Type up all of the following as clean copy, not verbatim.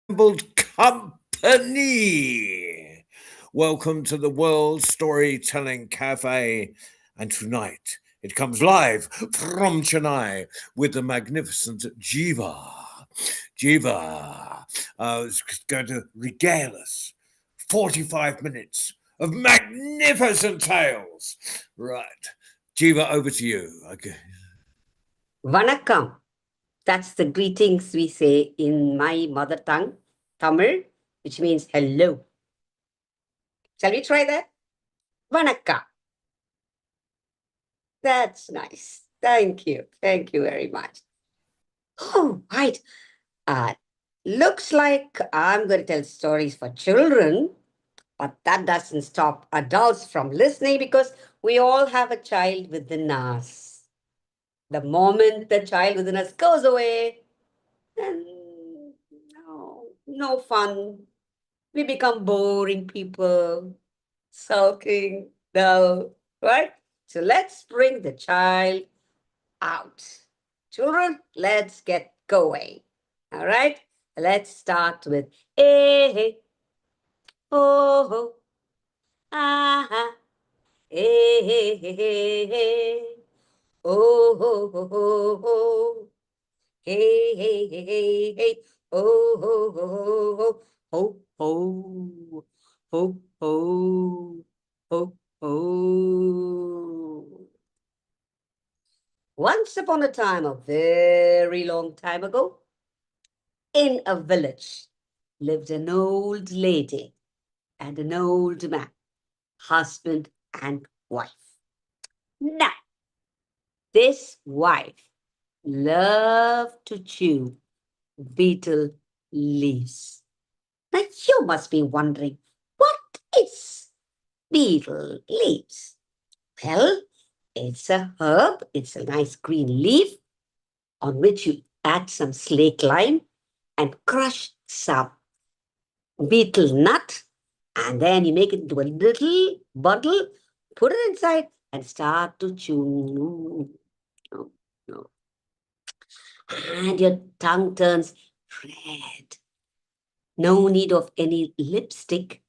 assembled company. Welcome to the World Storytelling Cafe. And tonight it comes live from Chennai with the magnificent Jeeva. Jeeva is going to regale us 45 minutes of magnificent tales. Right. Jeeva, over to you. Okay. Vanakkam. That's the greetings we say in my mother tongue, Tamil, which means hello. Shall we try that? Vanakkam. That's nice. Thank you. Thank you very much. Oh, right. Uh, Looks like I'm going to tell stories for children, but that doesn't stop adults from listening because we all have a child within us. The moment the child within us goes away, then no fun. We become boring people, sulking, dull, right? So let's bring the child out. Children, let's get going. All right? Let's start with eh, oh, oh, ah, eh, oh, oh, oh, oh, oh. Hey, hey, hey, hey, hey, oh, ho, ho, ho, ho, ho, ho, ho, ho. Once upon a time, a very long time ago, in a village, lived an old lady and an old man, husband and wife. Now, this wife loved to chew beetle leaves. Now you must be wondering, what is beetle leaves? Well, it's a herb, it's a nice green leaf on which you add some slake lime and crush some beetle nut, and then you make it into a little bottle, put it inside, and start to chew. No, no. And your tongue turns red. No need of any lipstick.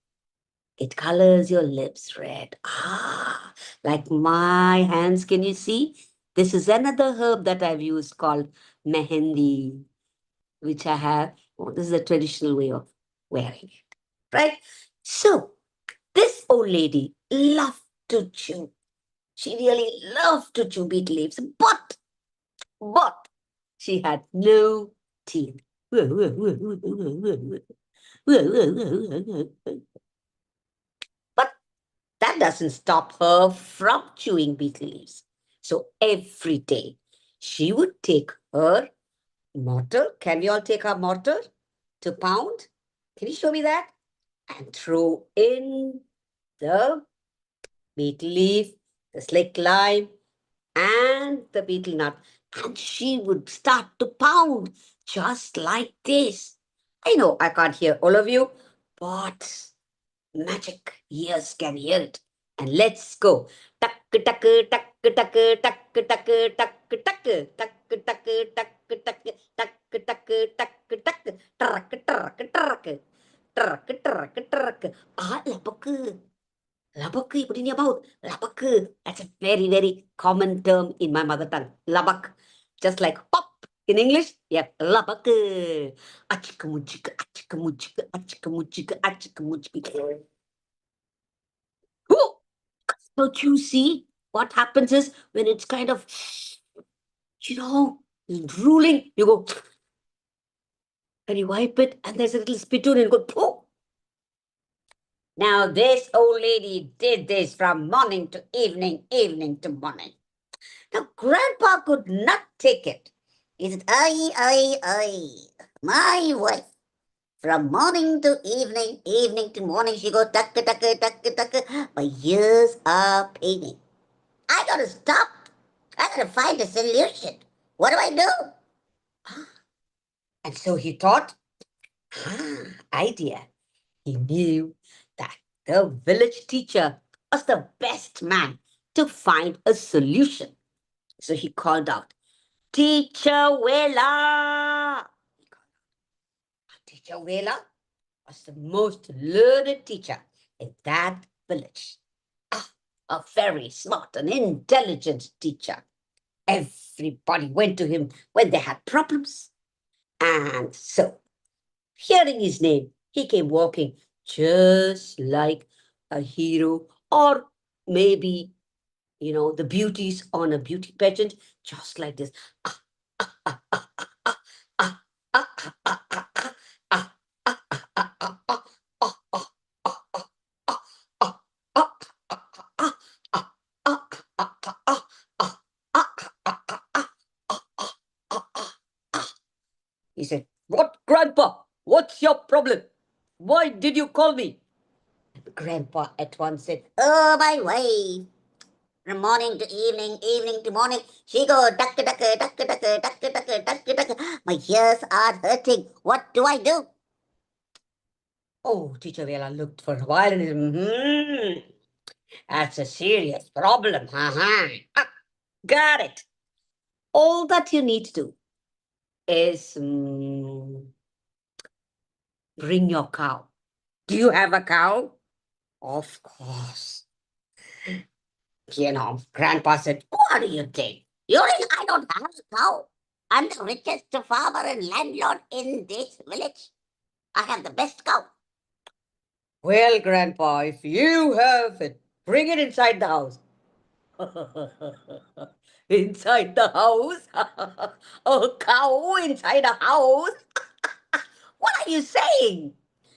It colors your lips red. Ah, like my hands. Can you see? This is another herb that I've used called mehendi, which I have. Oh, this is a traditional way of wearing it. Right? So, this old lady loved to chew. She really loved to chew beetle leaves, but she had no teeth. But that doesn't stop her from chewing beetle leaves. So every day she would take her mortar. Can we all take our mortar to pound? Can you show me that? And throw in the beetle leaf, the slick lime, and the beetle nut. And she would start to pound just like this. I know I can't hear all of you, but magic ears can hear it. And let's go. Tuck, tuck, tuck, tuck, tuck, tuck, tuck, tuck, tuck, tuck, tuck, tuck, tuck, tuck, tuck, tuck, ah, lapaku. Labaku, you put in your mouth. Labaku. That's a very, very common term in my mother tongue. Labak. Just like pop in English. Yep. Labaku. Achikamuchika, achikamuchika, achikamuchika, achikamuchika. Oh, don't you see? What happens is when it's kind of, you know, drooling, you go and you wipe it, and there's a little spittoon, and you go, oh. Now, this old lady did this from morning to evening, evening to morning. Now, Grandpa could not take it. He said, I, my wife. From morning to evening, evening to morning, she go tuck, tuck, tuck, tuck. My ears are paining. I gotta stop. I gotta find a solution. What do I do? And so he thought, idea. He knew that the village teacher was the best man to find a solution. So he called out, Teacher Wella! Teacher Vela was the most learned teacher in that village. Ah, a very smart and intelligent teacher. Everybody went to him when they had problems. And so, hearing his name, he came walking just like a hero, or maybe, the beauties on a beauty pageant, just like this. Ah, ah, ah, ah, ah, ah, ah, ah, ah, ah, ah, ah, ah, ah, ah, ah, ah, he said, "What, Grandpa? What's your problem? Why did you call me?" Grandpa at once said, "Oh, my wife. From morning to evening, evening to morning, she goes duck, duck, duck, duck, duck, duck, duck, duck, duck. My ears are hurting. What do I do?" Oh, Teacher Vela looked for a while and said, that's a serious problem. Ah, got it. All that you need to do is bring your cow. Do you have a cow? Of course. Grandpa said, "What do you think? You think I don't have a cow? I'm the richest farmer and landlord in this village. I have the best cow." Well, Grandpa, if you have it, bring it inside the house. Inside the house? A cow inside a house? What are you saying?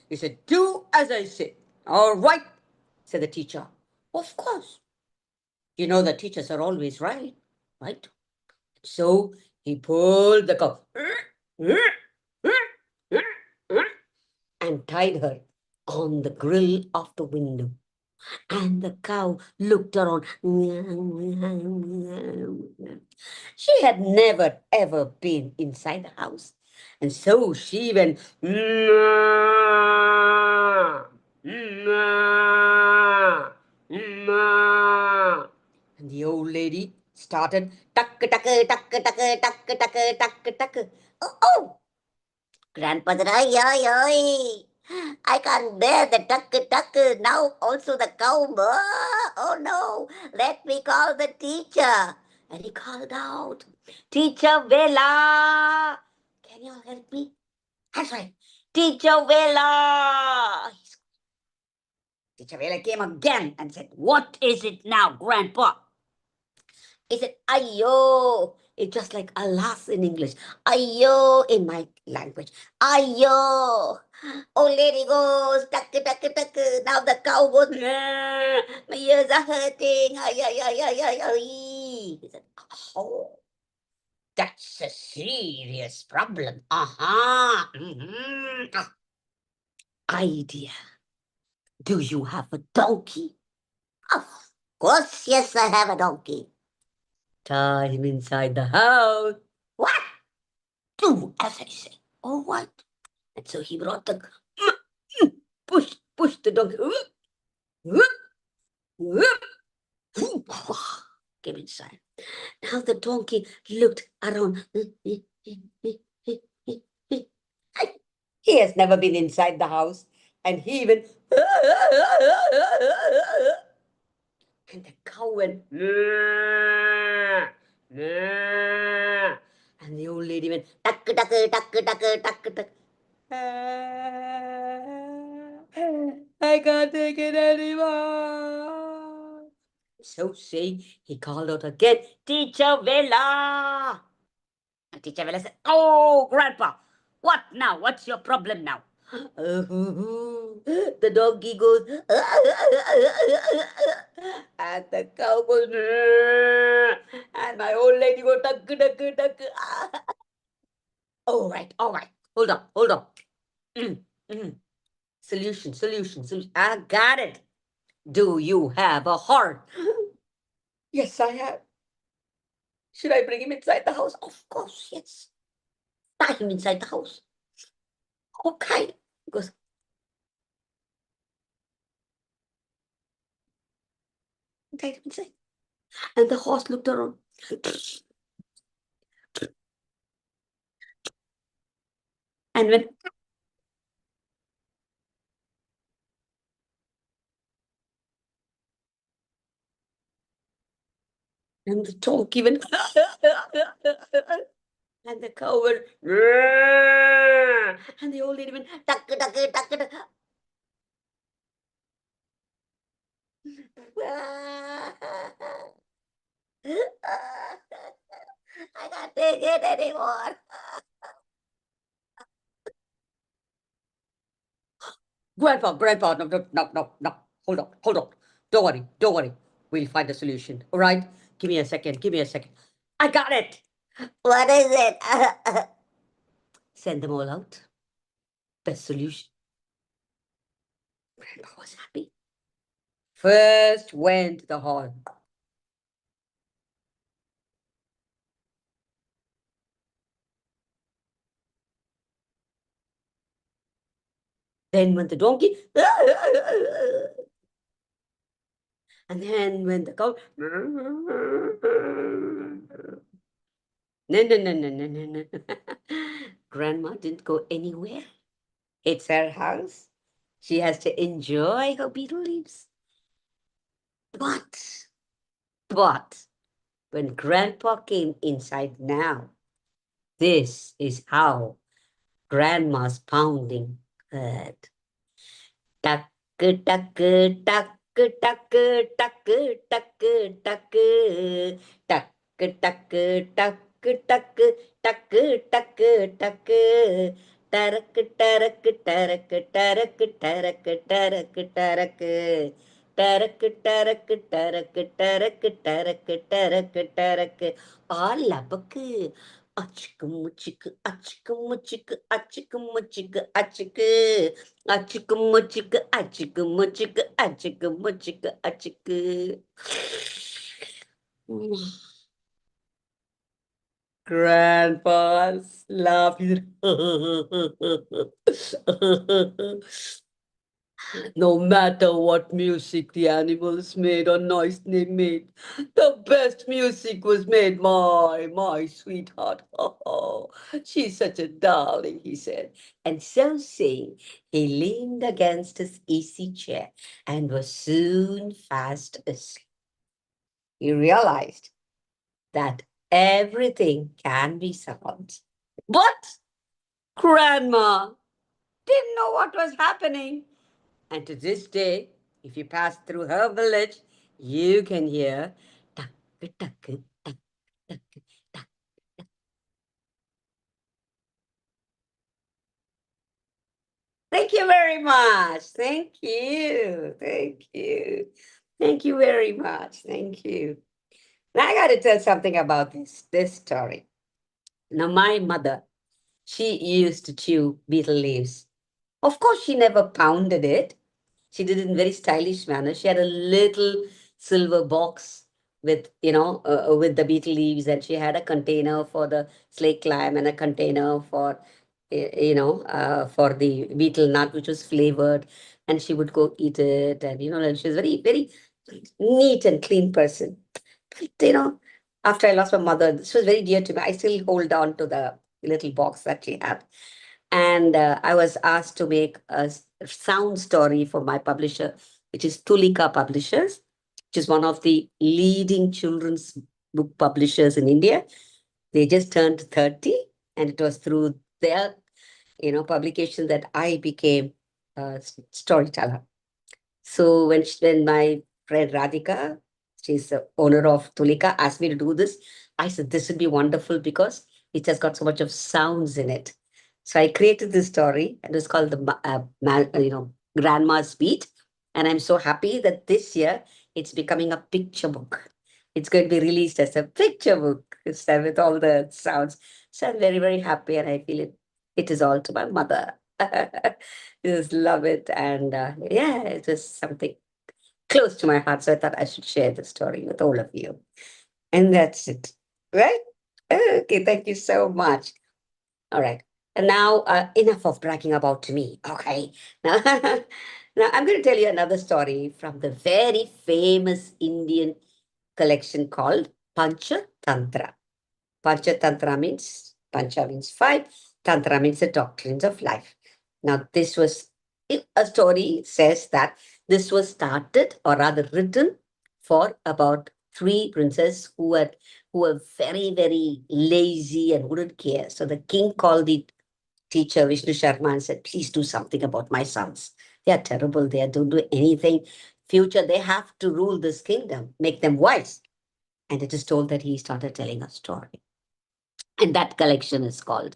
He said, "Do as I say." "All right," said the teacher. Of course. The teachers are always right, right? So he pulled the cow and tied her on the grill of the window. And the cow looked around. She had never ever been inside the house. And so she went, "Meow, meow, meow." And the old lady started, tuck, tuck, tuck, tuck, tuck, tuck, tuck, tuck. Oh, oh, Grandpa said, "Oi, oi, oi. I can't bear the tuck, tuck. Now also the cow. Oh no, let me call the teacher." And he called out, "Teacher Vela, can you help me?" That's right, Teacher Vela. Teacher Vela came again and said, "What is it now, Grandpa?" He said, "Ayo." It's just like alas in English. "Ayo" in my language. "Ayo." Old lady goes, tuck, tuck, tuck. Now the cow goes, "Nah, my ears are hurting. Ay, ay, ay, ay, ay, ay." He said, "Oh, that's a serious problem. Idea. Do you have a donkey?" "Of course, yes, I have a donkey." "Tie him inside the house." "What?" "Do as I say." "All right." And so he brought the push the donkey. Came inside. Now the donkey looked around. He has never been inside the house. And he even. And the cow went. And the old lady went. Tuck, tuck, tuck, tuck, tuck, tuck. I can't take it anymore. So saying, he called out again, "Teacher Vela." And Teacher Vela said, "Oh, Grandpa, what now? What's your problem now?" The donkey goes, and the cow goes, and my old lady goes, tuck, tuck, tuck. All right. Hold on. Mm, mm. Solution. I got it. Do you have a heart? Yes, I have. Should I bring him inside the house? Of course, yes. Tie him inside the house. Okay. He goes, tied him inside. And the horse looked around. And went, And the donkey went, and the cow went, and the old lady went, tuck, tuck, tuck, tuck. I can't take it anymore. Grandpa, no. Hold on. Don't worry. We'll find a solution. All right? Give me a second. I got it. What is it? Send them all out. Best solution. Grandpa was happy. First went the horn. Then went the donkey. And then went the cow. No. Grandma didn't go anywhere. It's her house. She has to enjoy her beetle leaves. But, but, when Grandpa came inside now, this is how Grandma's pounding heard. Tuck, tuck, tuck, tuck, tuck, tuck, tuck, tuck, tuck, tuck, tuck, tuck, tuck, tuck, tuck. Tarak, tarak, tarak, tarak, tarak, tarak, tarak. Tarak, tarak, tarak, tarak, tarak, tarak, tarak. Alabak. Achik muchik, achik muchik, achik muchik, achik. Achik muchik, achik muchik, achik muchik, achik. Grandpa's laughing. No matter what music the animals made or noise they made, the best music was made by my sweetheart. Oh, she's such a darling, he said. And so saying, he leaned against his easy chair and was soon fast asleep. He realized that everything can be solved. But Grandma didn't know what was happening. And to this day, if you pass through her village, you can hear tuck, tuck, tuck, tuck, tuck. Thank you very much. Thank you. Thank you very much. Thank you. Now I got to tell something about this story. Now my mother, she used to chew betel leaves. Of course, she never pounded it. She did it in very stylish manner. She had a little silver box with, with the betel leaves, and she had a container for the slake lime and a container for, for the betel nut, which was flavored. And she would go eat it. And, and she was very, very neat and clean person. But, after I lost my mother, this was very dear to me. I still hold on to the little box that she had. And I was asked to make a sound story for my publisher, which is Tulika Publishers, which is one of the leading children's book publishers in India. They just turned 30, and it was through their, publication that I became a storyteller. So when my friend Radhika, she's the owner of Tulika, asked me to do this, I said this would be wonderful because it has got so much of sounds in it. So I created this story, and it's called Grandma's Beat. And I'm so happy that this year it's becoming a picture book. It's going to be released as a picture book instead with all the sounds. So I'm very, very happy, and I feel it is all to my mother. Just love it. And yeah, it was something close to my heart. So I thought I should share the story with all of you. And that's it. Right? Okay, thank you so much. All right. And now, enough of bragging about me. Okay. Now, now I'm going to tell you another story from the very famous Indian collection called Pancha Tantra. Panchatantra means, Pancha means five, Tantra means the doctrines of life. Now, this was, a story says that this was started or rather written for about three princes who were very, very lazy and wouldn't care. So the king called the teacher, Vishnu Sharma, and said, please do something about my sons. They are terrible. They don't do anything. Future, they have to rule this kingdom, make them wise. And it is told that he started telling a story. And that collection is called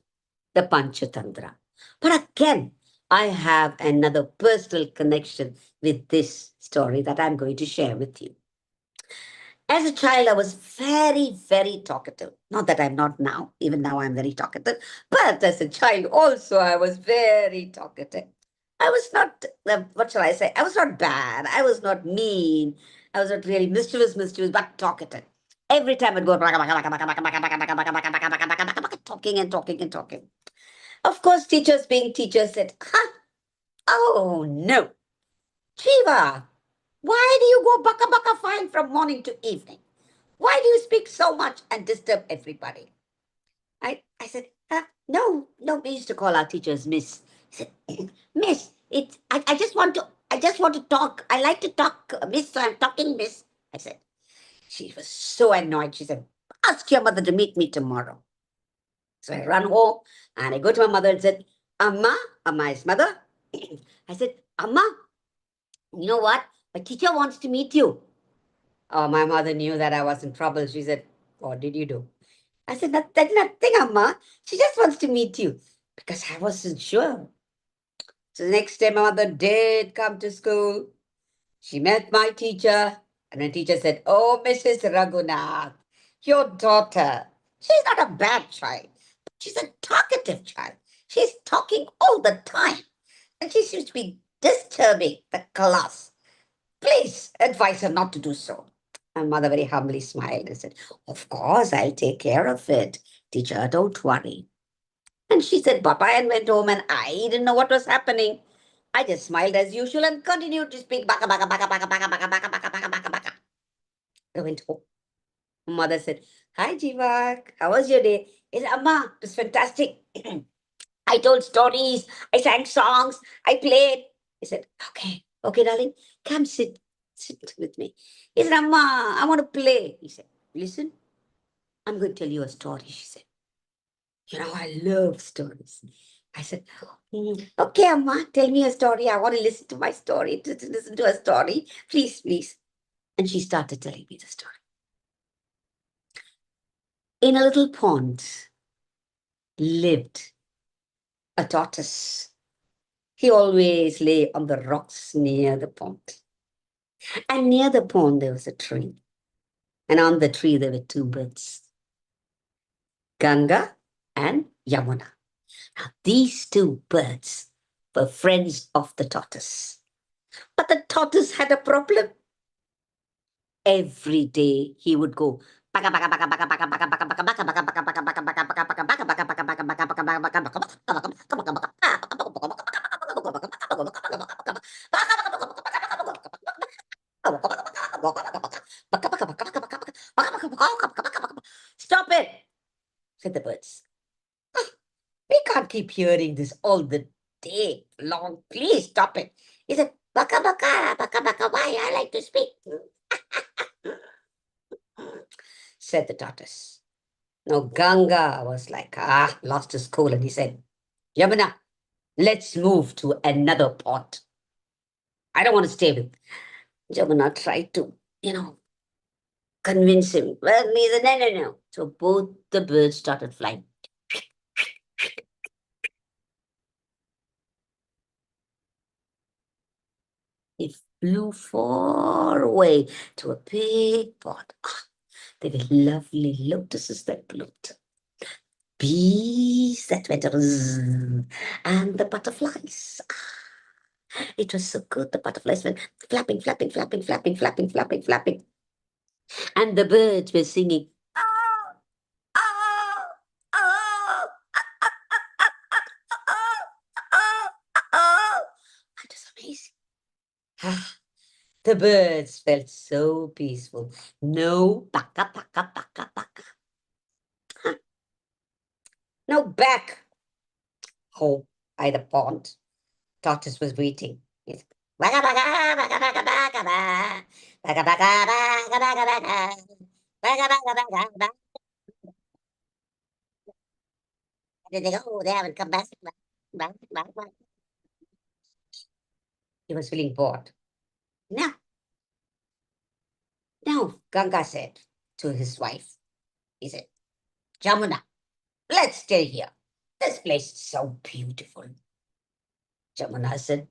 the Panchatantra. But again, I have another personal connection with this story that I'm going to share with you. As a child, I was very, very talkative. Not that I'm not now, even now I'm very talkative, but as a child also, I was very talkative. I was not, what shall I say? I was not bad. I was not mean. I was not really mischievous, but talkative. Every time I'd go talking and talking and talking. Of course, teachers being teachers said, huh? Oh no, Jeeva, why do you go baka baka fine from morning to evening? Why do you speak so much and disturb everybody? I said, no, we used to call our teachers Miss. He said, Miss, I just want to talk. I like to talk, Miss, so I'm talking, Miss. I said, she was so annoyed. She said, ask your mother to meet me tomorrow. So I run home and I go to my mother and said, Amma, Amma is mother. I said, Amma, you know what? My teacher wants to meet you. Oh, my mother knew that I was in trouble. She said, what did you do? I said, nothing, Amma. She just wants to meet you. Because I wasn't sure. So the next day, my mother did come to school. She met my teacher. And my teacher said, oh, Mrs. Raghunath, your daughter, she's not a bad child. She's a talkative child. She's talking all the time. And she seems to be disturbing the class. Please advise her not to do so. My mother very humbly smiled and said, of course, I'll take care of it. Teacher, don't worry. And she said, bye-bye, and went home, and I didn't know what was happening. I just smiled as usual and continued to speak baka baka baka baka baka baka baka baka baka baka baka. I went home. Mother said, hi, Jeeva. How was your day? I said, Amma, it was fantastic. I told stories. I sang songs. I played. I said, okay, darling, come sit with me. He said, Amma, I want to play. He said, listen, I'm going to tell you a story, she said. You know, I love stories. I said, okay, Amma, tell me a story. I want to listen to my story, to listen to a story. Please, please. And she started telling me the story. In a little pond lived a tortoise. He always lay on the rocks near the pond. And near the pond, there was a tree. And on the tree, there were two birds, Ganga and Yamuna. Now, these two birds were friends of the tortoise. But the tortoise had a problem. Every day he would go stop it, said the birds. We can't keep hearing this all the day long. Please stop it. He said, baka baka, baka baka, why I like to speak, said the tortoise. Now Ganga was like, lost his cool, and he said, Yamuna, let's move to another pond. I don't want to stay with. Yamuna tried to, convince him. Well, he said, no. So both the birds started flying. He flew far away to a big pond. There were lovely lotuses that bloomed, bees that went and the butterflies. It was so good. The butterflies went flapping, flapping, flapping, flapping, flapping, flapping, flapping. And the birds were singing. Oh, oh, oh, oh. It was amazing. The birds felt so peaceful. No baka, baka, baka, baka. No back home by the pond. Tortoise was waiting. Yes. Baga baga baga baga baga ba. Baga baga baga baga baga. Baga baga baga baga. Did they go there and come back? Back. He was feeling bored. Now, now, Ganga said to his wife, he said, Jamuna, let's stay here. This place is so beautiful. Jamuna said,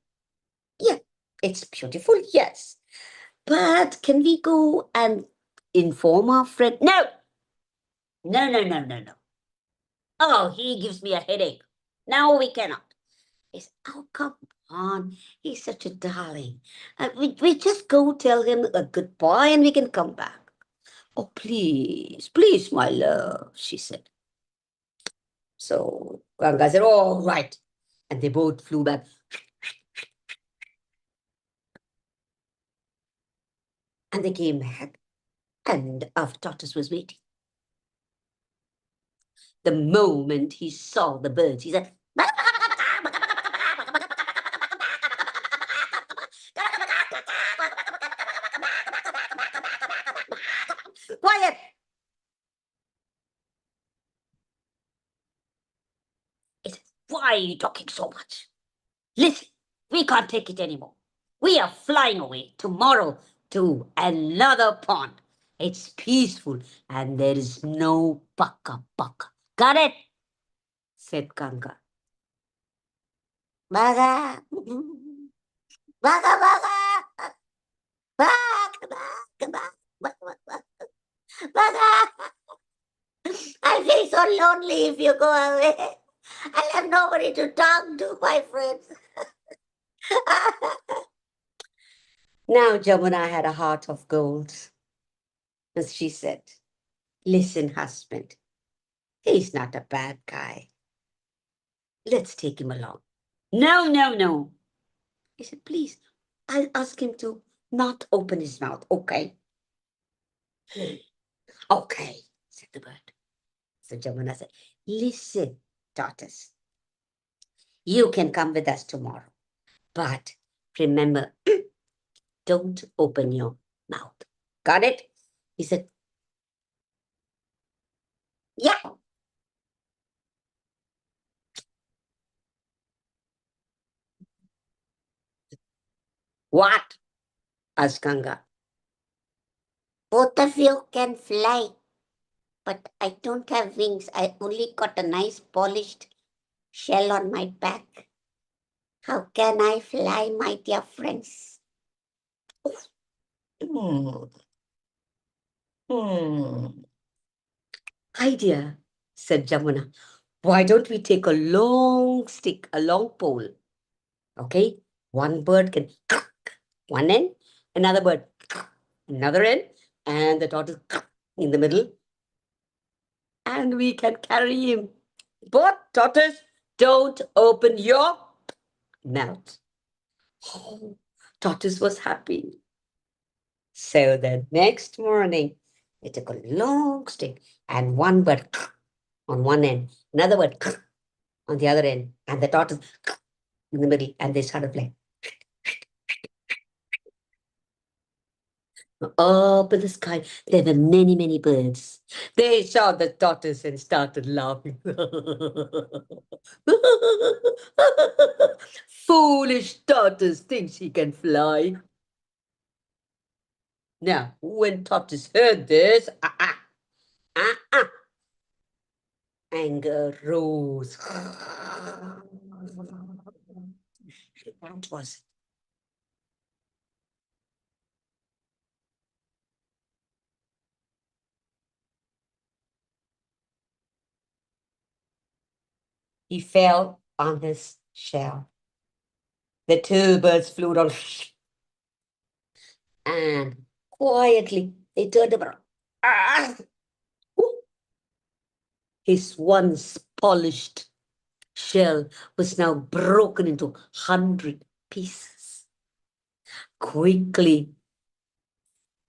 yeah, it's beautiful, yes. But can we go and inform our friend? No, no. Oh, he gives me a headache. No, we cannot. He said, oh, come on. He's such a darling. We just go tell him a goodbye and we can come back. Oh, please, my love, she said. So Ganga said, oh, right. And they both flew back. And they came back. And our tortoise was waiting. The moment he saw the birds, he said, quiet. He said, why are you talking so much? Listen, we can't take it anymore. We are flying away tomorrow to another pond. It's peaceful and there is no paka paka. Got it? Said Ganga. Baga, baga, baga, baga. I'll be so lonely if you go away. I'll have nobody to talk to, my friends. Now Jamuna had a heart of gold. As she said, listen, husband, he's not a bad guy. Let's take him along. No. He said, please, I'll ask him to not open his mouth, okay? Okay, said the bird. So Jamuna said, listen, tortoise, you can come with us tomorrow. But remember, don't open your mouth. Got it? He said, yeah. What? Asked Ganga. Both of you can fly, but I don't have wings. I only got a nice polished shell on my back. How can I fly, my dear friends? Hmm. Idea, said Jamuna. Why don't we take a long stick, a long pole? Okay? One bird can one end, another bird another end, and the tortoise in the middle, and we can carry him. But tortoise, don't open your mouth. Oh, tortoise was happy. So the next morning, they took a long stick and one bird on one end, another bird on the other end, and the tortoise in the middle, and they started playing. Up in the sky, there were many birds. They saw the tortoise and started laughing. Foolish tortoise thinks he can fly. Now, when tortoise heard this, anger rose. That was he fell on his shell. The two birds flew down and quietly they turned around. Ah! His once polished shell was now broken into 100 pieces. Quickly,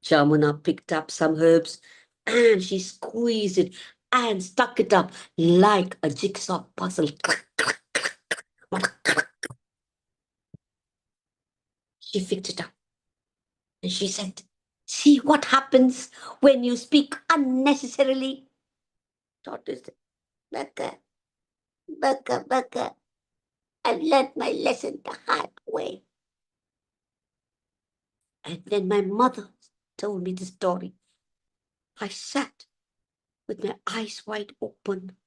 Jamuna picked up some herbs and she squeezed it and stuck it up like a jigsaw puzzle. She picked it up and she said, "See what happens when you speak unnecessarily." Tortoise said, "Becca, Becca, Becca, I've learned my lesson the hard way." And when my mother told me the story, I sat with my eyes wide open.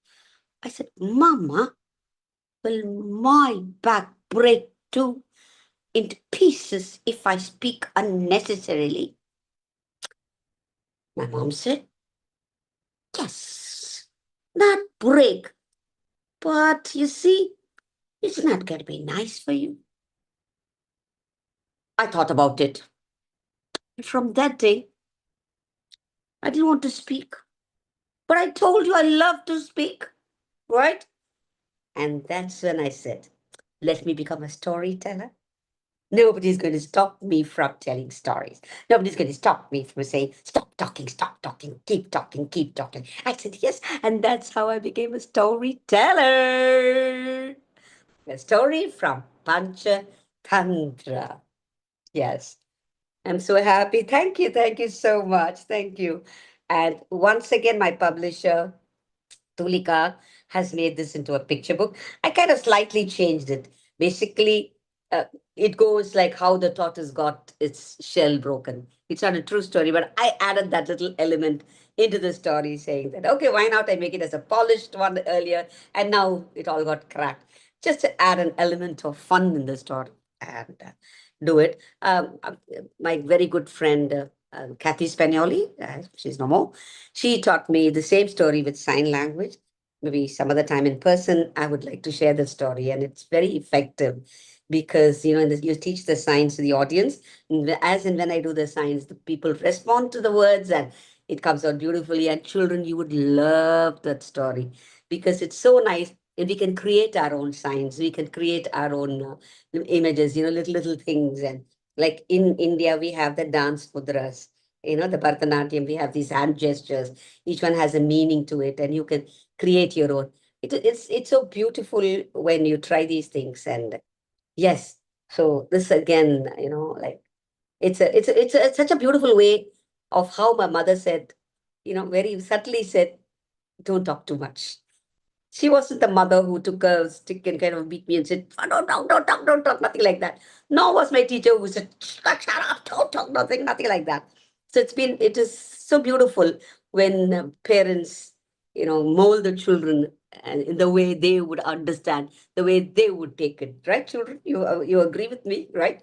I said, "Mama, will my back break too into pieces if I speak unnecessarily?" My mom said, "Yes, not break, but you see, it's not going to be nice for you." I thought about it. From that day, I didn't want to speak. But I told you I love to speak, right? And that's when I said, let me become a storyteller. Nobody's going to stop me from telling stories. Nobody's going to stop me from saying, stop talking, keep talking, keep talking. I said, yes. And that's how I became a storyteller. A story from Pancha Tantra. Yes. I'm so happy. Thank you. Thank you so much. Thank you. And once again, my publisher, Tulika, has made this into a picture book. I kind of slightly changed it. Basically, uh, it goes like how the tortoise got its shell broken. It's not a true story, but I added that little element into the story, saying that, okay, why not I make it as a polished one earlier, and now it all got cracked. Just to add an element of fun in the story and do it. My very good friend, Kathy Spagnoli, she's no more, she taught me the same story with sign language. Maybe some other time in person, I would like to share the story, and it's very effective because you teach the signs to the audience. As and when I do the signs, the people respond to the words, and it comes out beautifully. And children, you would love that story because it's so nice. And we can create our own signs. We can create our own images. Little things. And like in India, we have the dance mudras, the Bharatanatyam, we have these hand gestures. Each one has a meaning to it, and you can create your own. It's so beautiful when you try these things. And yes, so this again, like it's such a beautiful way of how my mother said, very subtly said, don't talk too much. She wasn't the mother who took a stick and kind of beat me and said, "Oh, don't talk, nothing like that." Nor was my teacher who said, shut up, don't talk, nothing like that. So it is so beautiful when parents, mold the children and in the way they would understand, the way they would take it, right, children? You agree with me, right?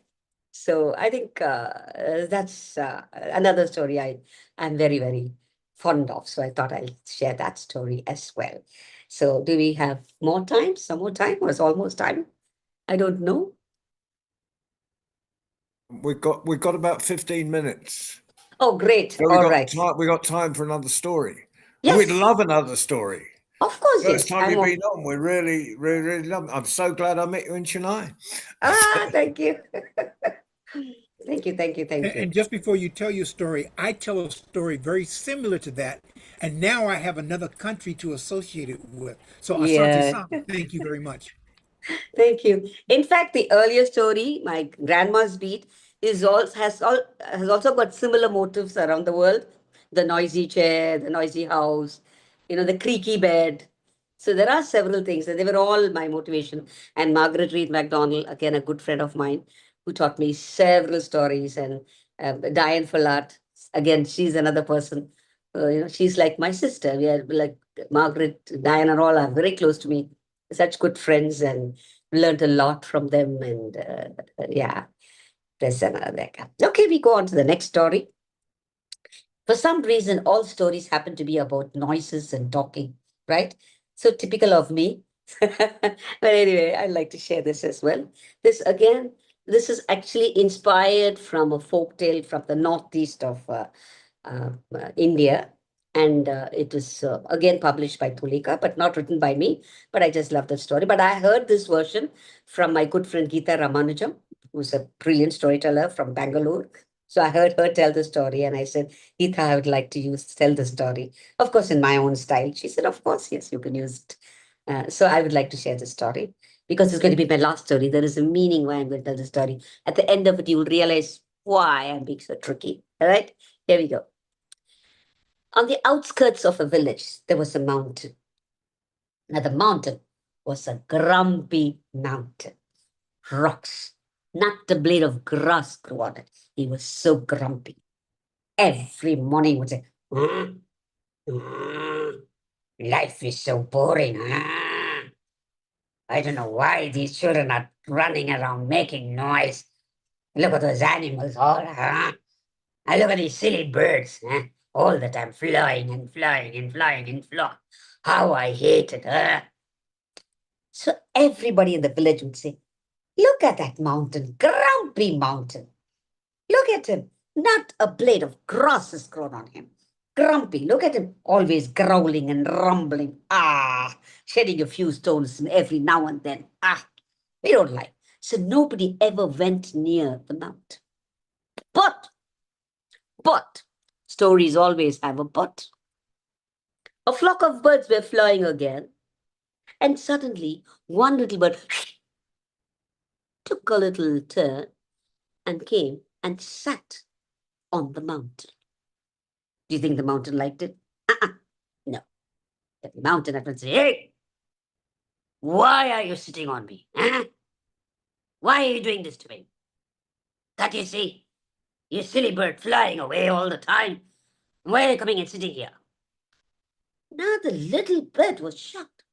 So I think that's another story I'm very, very fond of. So I thought I'll share that story as well. So do we have more time? Some more time? Or it's almost time? I don't know. We've got about 15 minutes. Oh, great. So we All got right. time. We got time for another story. And we'd Yes, love another story. of course, First yes. time I'm you've on. been on, we really, really, really love it. I'm so glad I met you in Chennai. Thank you. Thank you, thank you, thank you. And just before you tell your story, I tell a story very similar to that. And now I have another country to associate it with. So Asante Yeah. San, thank you very much. Thank you. In fact, the earlier story, my grandma's beat, has also got similar motifs around the world. The noisy chair, the noisy house, the creaky bed. So there are several things, and they were all my motivation. And Margaret Reed MacDonald, again a good friend of mine, who taught me several stories, and Diane Falat, again she's another person. She's like my sister. We are like Margaret, Diane, and all are very close to me. Such good friends, and learned a lot from them. And yeah, there's another backup. Okay, we go on to the next story. For some reason, all stories happen to be about noises and talking, right? So typical of me. But anyway, I'd like to share this as well. This again, this is actually inspired from a folk tale from the northeast of India. And it was again published by Tulika, but not written by me. But I just love the story. But I heard this version from my good friend Geeta Ramanujam, who's a brilliant storyteller from Bangalore. So I heard her tell the story, and I said, Geeta, I would like to tell the story. Of course, in my own style. She said, of course, yes, you can use it. So I would like to share the story. because it's going to be my last story. There is a meaning why I'm going to tell the story. At the end of it, you will realize why I'm being so tricky. All right, here we go. On the outskirts of a village, there was a mountain. Now, the mountain was a grumpy mountain. Rocks, not a blade of grass grew on it. He was so grumpy. Every morning would say, "Mm, mm, life is so boring. I don't know why these children are running around making noise. Look at those animals all. I look at these silly birds all the time flying and flying and flying and flying. How I hate it. So everybody in the village would say, look at that mountain, grumpy mountain. Look at him. Not a blade of grass has grown on him. Grumpy, look at him, always growling and rumbling. Shedding a few stones every now and then. We don't like. So nobody ever went near the mountain. But, stories always have a but. A flock of birds were flying again, and suddenly one little bird took a little turn and came and sat on the mountain. Do you think the mountain liked it? No. The mountain had to say, hey, why are you sitting on me? Why are you doing this to me? Can't you see? You silly bird flying away all the time. Why are you coming and sitting here? Now the little bird was shocked.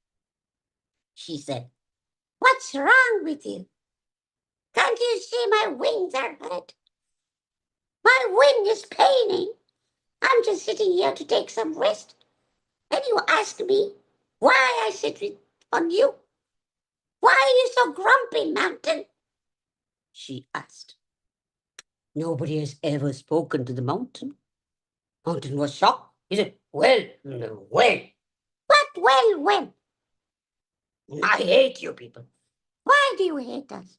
She said, what's wrong with you? Can't you see my wings are hurt? My wing is paining. I'm just sitting here to take some rest. And you ask me why I sit on you? Why are you so grumpy, mountain? She asked. Nobody has ever spoken to the mountain. Mountain was shocked. He said, well. What well? I hate you people. Why do you hate us?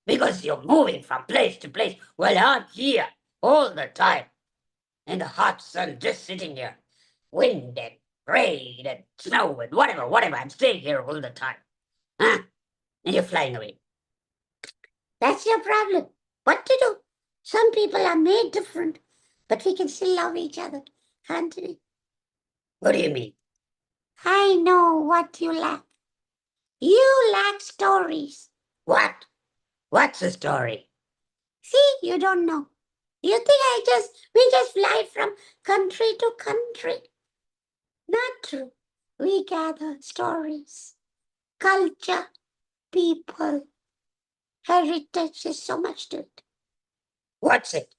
Because you're moving from place to place while I'm here all the time. In the hot sun, just sitting here. Wind and rain and snow and whatever. I'm staying here all the time. And you're flying away. That's your problem. What to do? Some people are made different, but we can still love each other, can't we? What do you mean? I know what you lack. You lack stories. What? What's a story? See, you don't know. You think we just fly from country to country? Not true. We gather stories, culture, people, heritage. There's so much to it. What's it?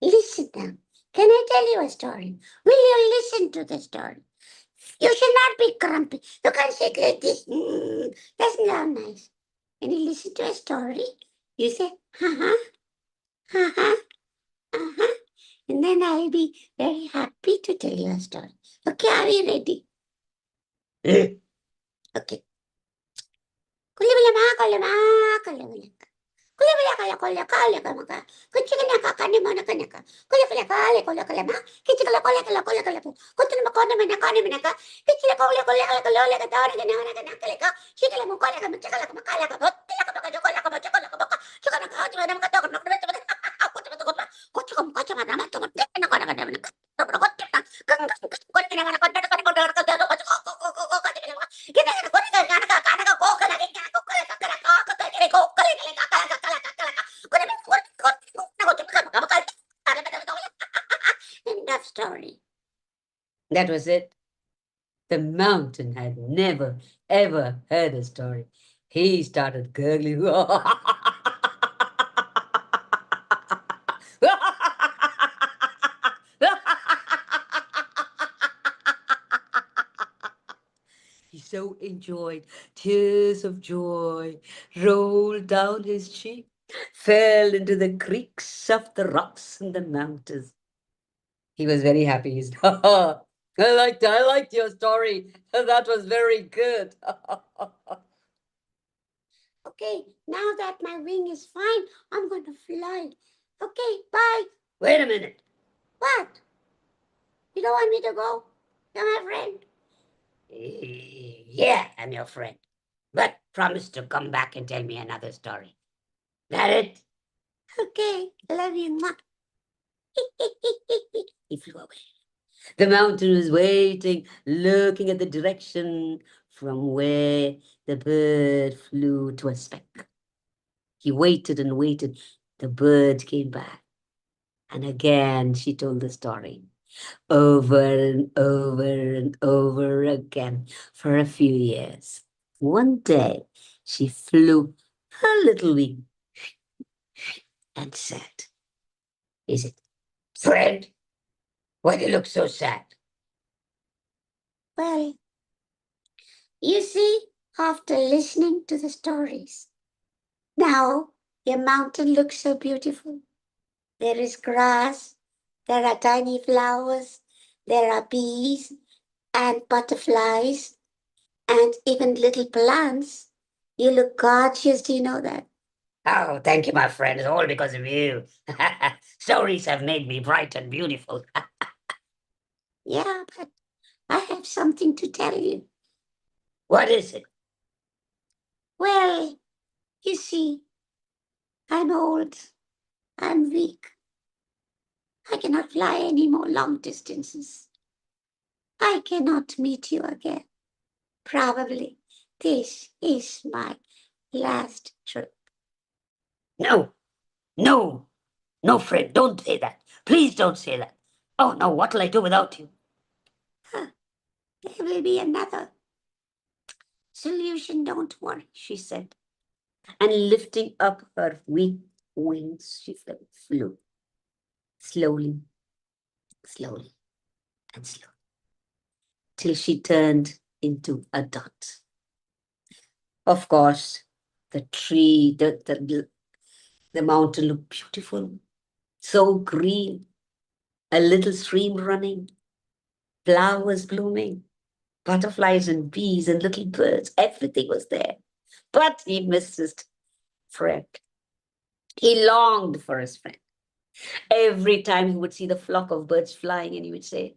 Listen now. Can I tell you a story? Will you listen to the story? You should not be grumpy. You can't sit like this. That's not nice. When you listen to a story, you say, ha ha, and then I'll be very happy to tell you a story. Okay, are you ready? Okay. Enough story. That was it. The mountain had never, ever heard a story. He started gurgling. He so enjoyed. Tears of joy rolled down his cheek, fell into the creeks of the rocks and the mountains. He was very happy. He said, I liked your story. That was very good. Okay, now that my wing is fine, I'm going to fly. Okay, bye. Wait a minute. What? You don't want me to go? You're my friend. Yeah, I'm your friend. But promise to come back and tell me another story. Got it? Okay, love you, Ma. He flew away. The mountain was waiting, looking at the direction from where the bird flew to a speck. He waited and waited. The bird came back. And again, she told the story over and over and over again for a few years. One day, she flew her little wing and said, "Is it, Fred? Why do you look so sad?" Well, you see, after listening to the stories, now your mountain looks so beautiful. There is grass, there are tiny flowers, there are bees and butterflies, and even little plants. You look gorgeous, do you know that? Oh, thank you, my friend. It's all because of you. Stories have made me bright and beautiful. Yeah, but I have something to tell you. What is it? Well, you see, I'm old. I'm weak. I cannot fly any more long distances. I cannot meet you again. Probably this is my last trip. No, no, no, Fred, don't say that. Please don't say that. Oh, no, what'll I do without you? There will be another solution, don't worry, she said. And lifting up her weak wings, she flew. Slowly, slowly, and slowly, till she turned into a dot. Of course, the tree, the mountain looked beautiful, so green, a little stream running, flowers blooming, butterflies and bees and little birds, everything was there. But he missed his friend. He longed for his friend. Every time he would see the flock of birds flying, and he would say,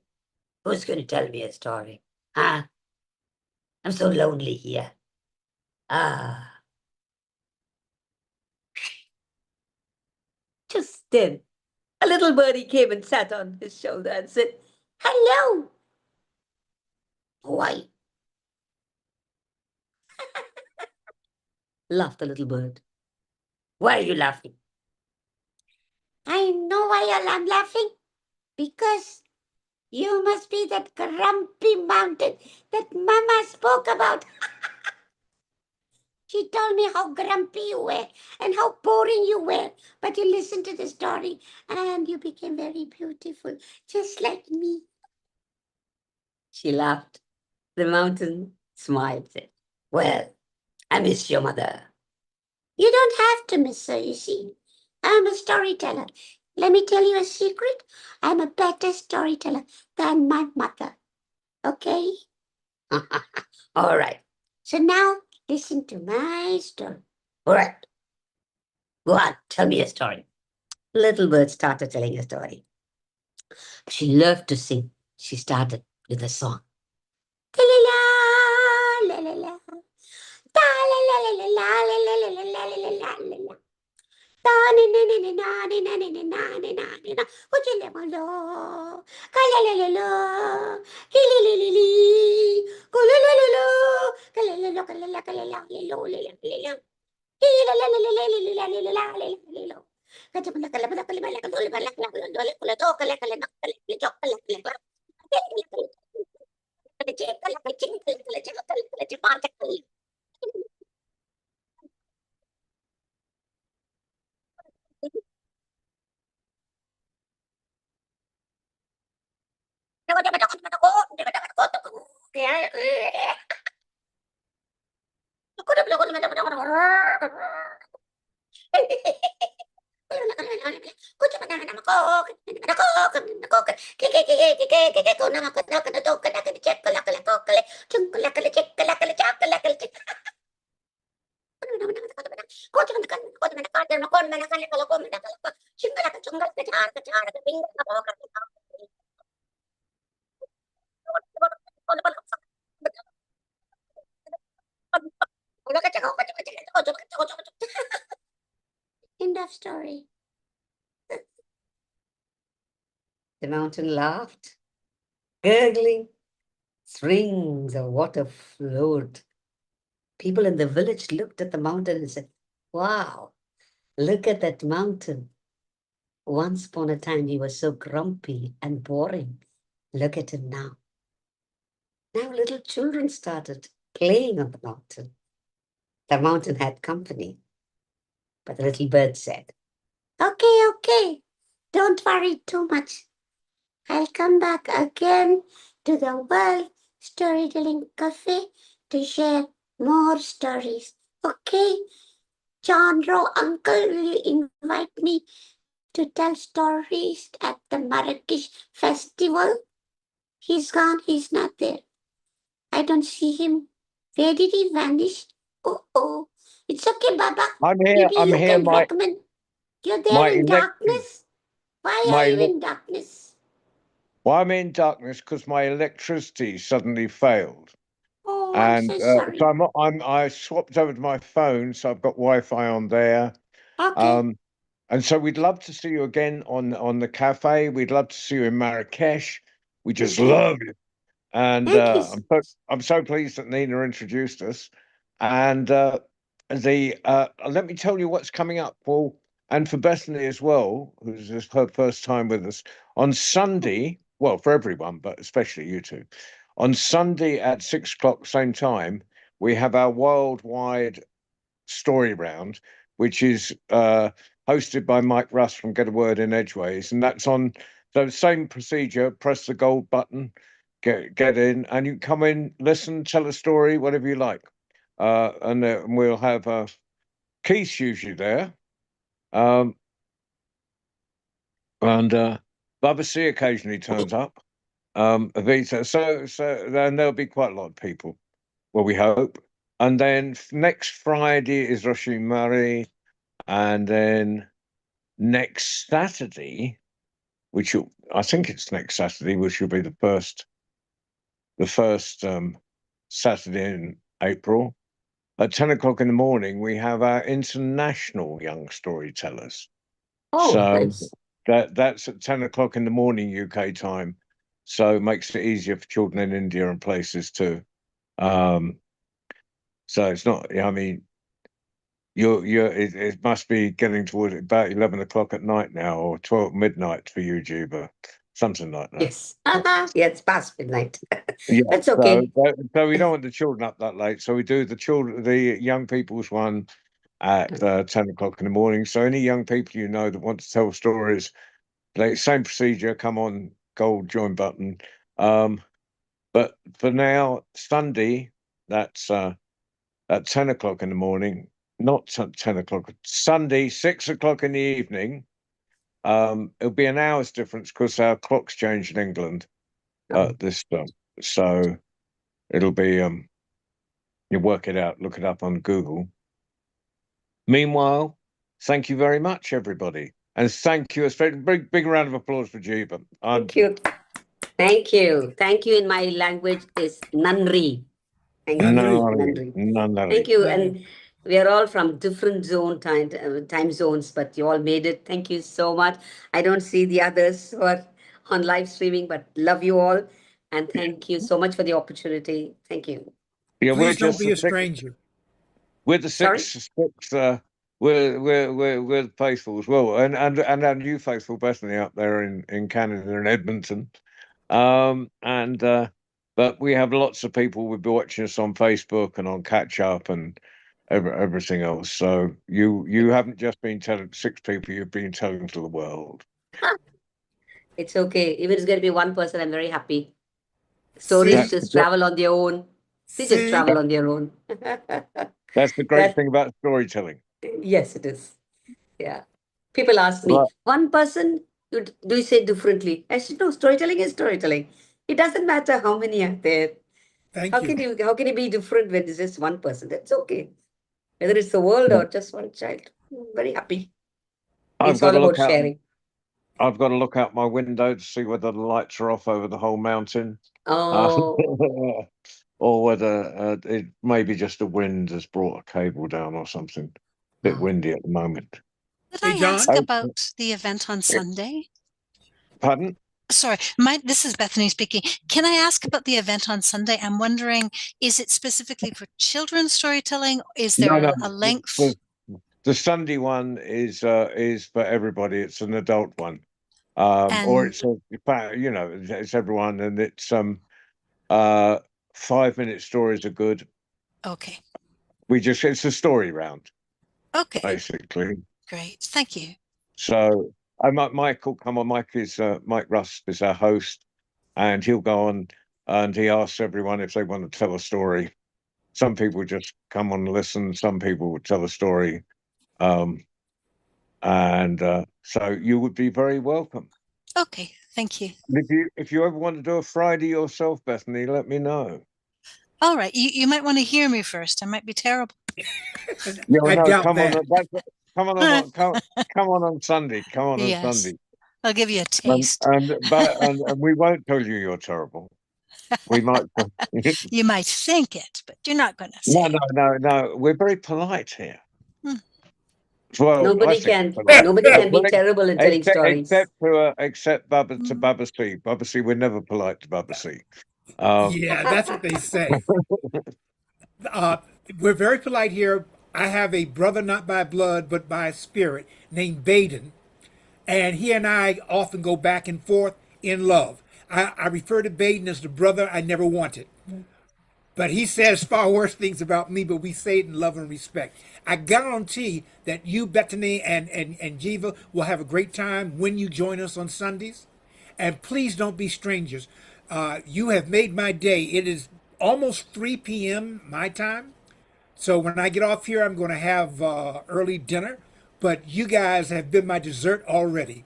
"Who's going to tell me a story? Huh? I'm so lonely here." Ah. Just then, a little birdie came and sat on his shoulder and said, "Hello." "Why?" laughed the little bird. "Why are you laughing?" "I know why I'm laughing. Because you must be that grumpy mountain that Mama spoke about. She told me how grumpy you were and how boring you were. But you listened to the story and you became very beautiful, just like me." She laughed. The mountain smiled. Said, "Well, I miss your mother." "You don't have to miss her, you see. I'm a storyteller. Let me tell you a secret. I'm a better storyteller than my mother. Okay?" All right. So now listen to my story. All right. Go on, tell me a story. Little bird started telling a story. She loved to sing. She started with a song. La la la la la la la la la la la la la la la la. End of story. The mountain laughed, gurgling. Springs of water flowed. People in the village looked at the mountain and said, "Wow, look at that mountain. Once upon a time he was so grumpy and boring. Look at him now." Now little children started playing on the mountain. The mountain had company, but the little bird said, "Okay, okay, don't worry too much. I'll come back again to the World Storytelling Cafe to share more stories. Okay, John Rowe uncle will invite me to tell stories at the Marrakesh festival. He's gone, he's not there. I don't see him. Where did he vanish? Oh. It's okay, Baba. I'm here. Maybe I'm you here. can recommend. You're there My in electric. darkness? Why are My you elec- in darkness? well, I'm in darkness because my electricity suddenly failed, Oh, I'm and so sorry. so I swapped over to my phone, so I've got Wi-Fi on there. Okay, Um, and so we'd love to see you again on the cafe. We'd love to see you in Marrakesh. We just okay. love you. And Thank you. I'm so pleased that Nina introduced us. And let me tell you what's coming up. Well, and for Bethany as well, who's this her first time with us on Sunday. Well, for everyone, but especially you two. On Sunday at 6 o'clock, same time, we have our worldwide story round, which is hosted by Mike Russ from Get a Word in Edgeways, and that's on. So same procedure: press the gold button, get in, and you come in, listen, tell a story, whatever you like, and we'll have Keith usually there, um, and Bubba C occasionally turns up. Vita, so then there'll be quite a lot of people. Well, we hope. And then next Friday is Roshi Murray, and then next Saturday, I think it's next Saturday, which will be the first Saturday in April. At 10 o'clock in the morning, we have our international young storytellers. Oh, So nice. that's at 10 o'clock in the morning UK time. So it makes it easier for children in India and places too. Um, so it's not, I mean, it must be getting towards about 11 o'clock at night now, or 12 midnight for you, Juba, something like that. Yes. Yeah, it's past midnight. Yeah. That's So, okay. so we don't want the children up that late. So we do the young people's one at 10 o'clock in the morning. So any young people you know that want to tell stories, same procedure. Come on, gold join button. But for now, Sunday, that's at 10 o'clock in the morning, not 10 o'clock, Sunday, 6 o'clock in the evening. It'll be an hour's difference because our clocks change in England this so it'll be you work it out, look it up on Google. Meanwhile, thank you very much, everybody. And thank you, especially big round of applause for Jeeva. Thank you. Thank you. Thank you in my language is Nanri. Thank you. Nandri. Nandri. Thank you. And we are all from different time zones, but you all made it. Thank you so much. I don't see the others who are on live streaming, but love you all. And thank you so much for the opportunity. Thank you. Yeah, we're Please don't just be the a six. stranger. We're the Sorry? six. We're the faithful as well, and our new faithful, Bethany, up there in Canada in Edmonton. And but we have lots of people will be watching us on Facebook and on Catch Up and everything else. So you haven't just been telling six people; you've been telling to the world. It's okay. Even if it's going to be one person, I'm very happy. Stories See? That's the just travel on their own. They just See? travel on their own. that's the great That thing about storytelling. yes, it is. Yeah. People ask Right. me, one person, do you say differently? I said, no, storytelling is storytelling. It doesn't matter how many are there. Thank you. How can you be different when it's just one person? That's okay. Whether it's the world or just one child. I'm very happy. I've It's got all to about look out. sharing. I've got to look out my window to see whether the lights are off over the whole mountain. Uh, Oh, or whether it may be just the wind has brought a cable down or something. Bit windy at the moment. Could Hey, I John? ask about the event on Sunday? Pardon? Sorry, this is Bethany speaking. Can I ask about the event on Sunday? I'm wondering, is it specifically for children's storytelling? Is there No, a length? the Sunday one is for everybody. It's an adult one, or And it's it's everyone, and it's 5-minute stories are good. okay, It's a story round okay, basically. great. Thank you. So Mike will come on. Mike Rust is our host, and he'll go on and he asks everyone if they want to tell a story. Some people just come on and listen. Some people will tell a story. So you would be very welcome. Okay, thank you. If you ever want to do a Friday yourself, Bethany, let me know. All right, you might want to hear me first. I might be terrible. Yeah, I no, doubt come on, that. come on Sunday. Come on Yes, Sunday. I'll give you a And taste. and we won't tell you you're terrible. We might. You might think it, but you're not going to say No, it. no. We're very polite here. Hmm. Well, I Nobody think can polite. nobody can Well, be terrible in telling stories. except to Babasi. Babasi, we're never polite to Babasi. Yeah, that's what they say. Uh, we're very polite here. I have a brother not by blood, but by spirit named Baden. And he and I often go back and forth in love. I refer to Baden as the brother I never wanted. But he says far worse things about me, but we say it in love and respect. I guarantee that you, Bethany, and Jeeva will have a great time when you join us on Sundays. And please don't be strangers. You have made my day. It is almost 3 p.m. my time. So when I get off here, I'm going to have early dinner. But you guys have been my dessert already.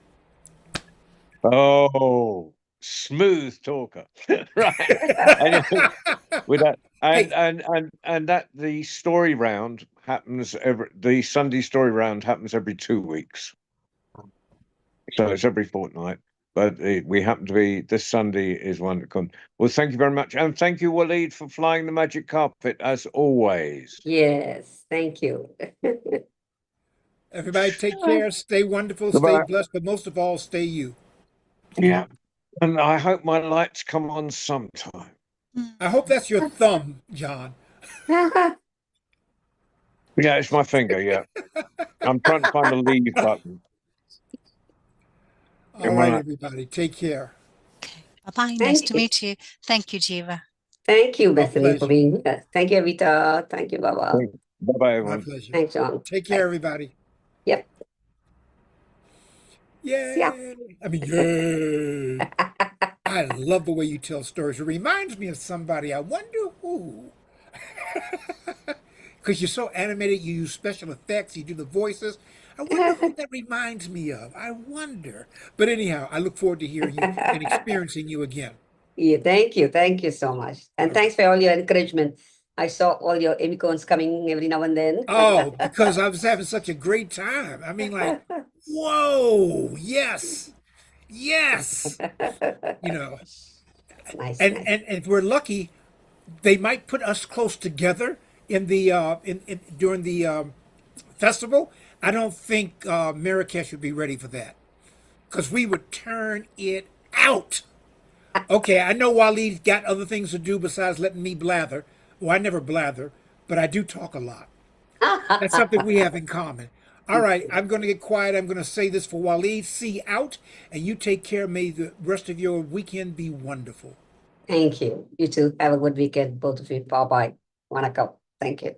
Oh, smooth talker, right? Anyway, with that, Hey, and that the story round happens the Sunday story round happens every 2 weeks, so it's every fortnight. But we happen to be this Sunday is one to come. Well, thank you very much, and thank you, Waleed, for flying the magic carpet as always. Yes, thank you. everybody take care, stay wonderful, stay Goodbye. blessed, but most of all, stay you. Yeah, and I hope my lights come on sometime. I hope that's your thumb, John. Yeah, it's my finger. Yeah, I'm trying to find the leave button. All right, everybody, take care. Okay, bye-bye. Nice Thank to you. meet you. Thank you, Jeeva. Thank you, Our Bethany, for pleasure. being with us. Thank you, Evita. Thank you, Baba. Bye bye, My everyone. pleasure. Thanks, John. Take Bye. care, everybody. Yep. Yeah. Yay! I mean, yay! I love the way you tell stories. It reminds me of somebody. I wonder who. Because you're so animated, you use special effects, you do the voices. I wonder who that reminds me of. I wonder. But anyhow, I look forward to hearing you and experiencing you again. Yeah, thank you. Thank you so much. And All thanks for all your encouragement. I saw all your emicones coming every now and then. Oh, because I was having such a great time. I mean, like, whoa, yes, yes. You know, Nice, and, nice. and, and if we're lucky, they might put us close together in the in during the festival. I don't think Marrakesh would be ready for that because we would turn it out. Okay, I know Waleed's got other things to do besides letting me blather. Well, I never blather, but I do talk a lot. That's something we have in common. All right, I'm going to get quiet. I'm going to say this for Waleed. See you out, and you take care. May the rest of your weekend be wonderful. Thank you. You too. Have a good weekend, both of you. Bye bye. Wanna Thank you.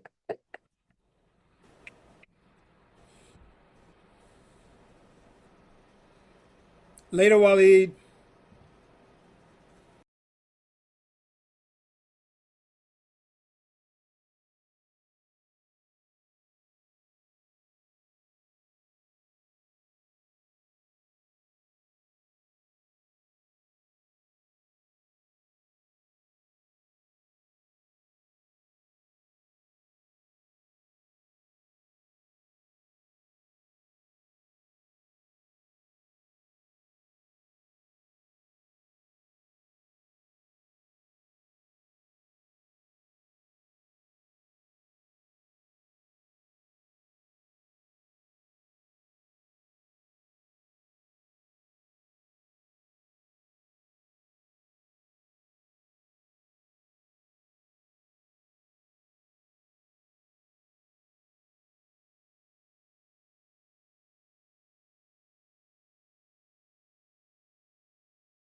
Later, Waleed.